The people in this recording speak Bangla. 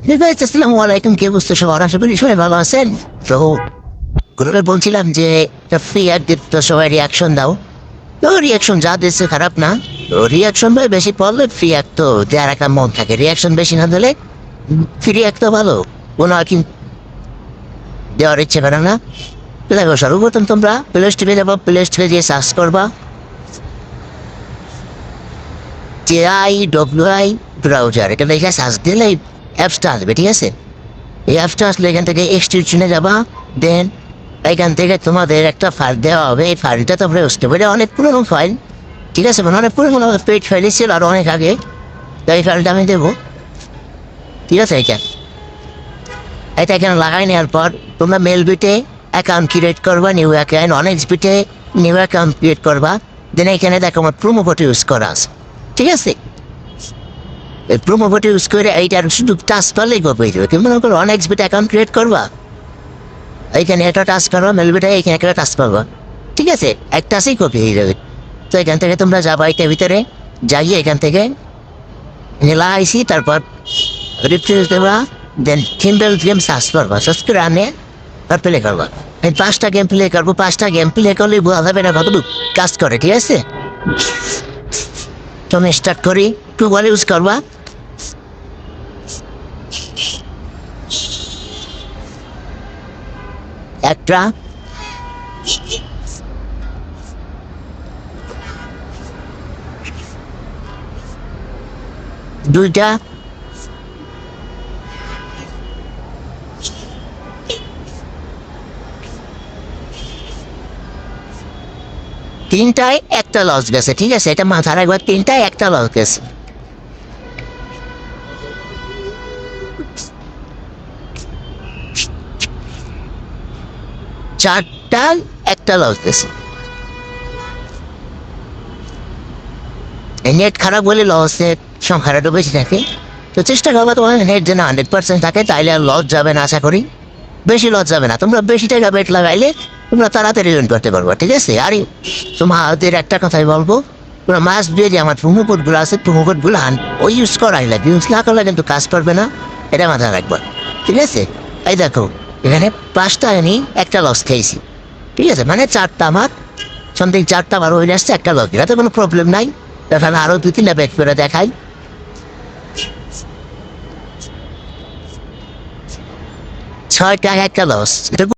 আসসালামু আলাইকুম, কে বুঝতে সবার আশা করি সবাই ভালো আছেন। তো গ্রুপে বলছিলাম যে ফ্রি অ্যাড তো সবাই রিয়াকশন দাও। তো রিয়াকশন যা দিচ্ছে খারাপ না। তো রিয়াকশন ভাই বেশি পড়লে ফ্রি অ্যাড তো দেওয়ার একটা মন থাকে, রিয়াকশন বেশি না দিলে ফ্রি অ্যাড তো ভালো কোনো আর কি দেওয়ার ইচ্ছে করে না। তো দেখো সর্বপ্রথম তোমরা প্লে স্টোরে যাবো, প্লে স্টোরে গিয়ে সার্চ করবা JIWI ব্রাউজার, এটা দেখে সার্চ দিলে অ্যাপসটা আসবে, ঠিক আছে। এই অ্যাপসটা আসলে এখান থেকে এক্সটেনশনে যাবা, দেন এখান থেকে তোমাদের একটা ফাইল দেওয়া হবে। এই ফাইলটা তোমরা ইউজ করবে, এটা অনেক পুরোনো ফাইল, ঠিক আছে, মানে অনেক পুরোনো পেজ ফাইল ছিল আর অনেক আগে। তো এই ফাইলটা আমি দেবো, ঠিক আছে। এটা এখানে লাগাই নেওয়ার পর তোমরা মেল বিটে অ্যাকাউন্ট ক্রিয়েট করবা, নিউ অ্যাকাউন্ট, অনেক বিটে নিউ অ্যাকাউন্ট ক্রিয়েট করবা। দেন এখানে দেখো আমার প্রোমো কোড ইউজ করা আছে, ঠিক আছে। এই প্রোমো কোড ইউজ করে এইটার শুধু টাচ করলেই গো পেয়ে যাবে। তুমি মনে করো অনেক বিটে অ্যাকাউন্ট ক্রিয়েট করবা, এইখানে একটা টাচ করবা, মেলবিটা এইখানে একটা টাচ করবা, ঠিক আছে, এক টাচেই কপি হয়ে যাবে। তো এখান থেকে তোমরা যাবা এটার ভিতরে, যাইয়ে এখান থেকে লাগাইছি, তারপর রিফ্রেশ দেবা, দেন থিম্বল গেম সার্চ করবা, সার্চ করে আনে আর প্লে করবা। এই 5টা গেম প্লে করবো, 5টা গেম প্লে করলেই বোঝা যাবে না কতটুকু কাজ করে, ঠিক আছে। তুমি স্টার্ট করি, টু বল ইউজ করবা। একটা, দুইটা, তিনটায় একটা লস গেছে, ঠিক আছে, এটা মাথার একবার, তিনটায় একটা লস গেছে। চারটায় একটা লস গেছে। নেট খারাপ হলে লসের সংখ্যাটা একটু বেশি থাকে। তো চেষ্টা করবো তোমার নেট যেন 100% থাকে, তাইলে আর লস যাবে না, আশা করি বেশি লস যাবে না। তোমরা বেশি টাকা বেট লাগাইলে তোমরা তাড়াতাড়ি উইন করতে পারবো, ঠিক আছে। আর তোমাদের একটা কথাই বলবো, তোমরা মাস দিয়ে যে আমার প্রোমো কোডগুলো আছে, প্রোমো কোডগুলো ওই ইউজ করাই লাগবে, ইউজ না করলে কিন্তু কাজ করবে না, এটা মাথায় রাখবো, ঠিক আছে। এই দেখো এখানে 5টা আমি একটা লস খেয়েছি, ঠিক আছে, মানে 4টা আমার সামথিং, 4টা আমার ওই আসছে, একটা লস, এটাতে কোনো প্রবলেম নাই। তাহলে আরও 2-3টা ব্যাক করে দেখাই। 6টা একটা লস, এটা